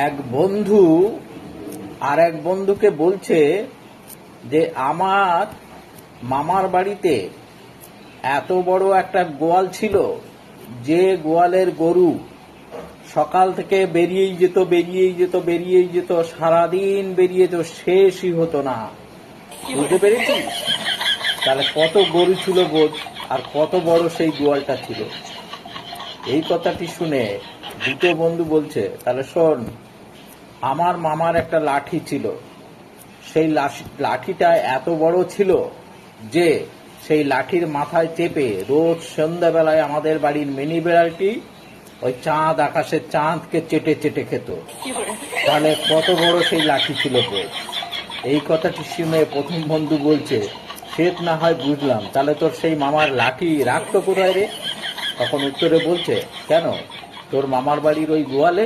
এক বন্ধু আর এক বন্ধুকে বলছে যে আমার মামার বাড়িতে এত বড় একটা গোয়াল ছিল, যে গোয়ালের গরু সকাল থেকে বেরিয়েই যেত, সারাদিন বেরিয়ে যেত, শেষই হতো না। বুঝতে পেরেছিস? তাহলে কত গরু ছিল বোধ, আর কত বড় সেই গোয়ালটা ছিল। এই কথাটি শুনে দুটো বন্ধু বলছে, তাহলে শোন, আমার মামার একটা লাঠি ছিল, সেই লাঠিটা এত বড় ছিল যে সেই লাঠির মাথায় চেপে রোজ সন্ধ্যাবেলায় আমাদের বাড়ির মিনি বিড়ালটি ওই চাঁদ, আকাশের চাঁদকে চেটে চেটে খেত। তাহলে কত বড় সেই লাঠি ছিল বোধ। এই কথাটি শুনে প্রথম বন্ধু বলছে, সে না হয় বুঝলাম, তাহলে তোর সেই মামার লাঠি রাখতো কোথায় রে? তখন উত্তরে বলছে, কেন, তোর মামার বাড়ির ওই গোয়ালে।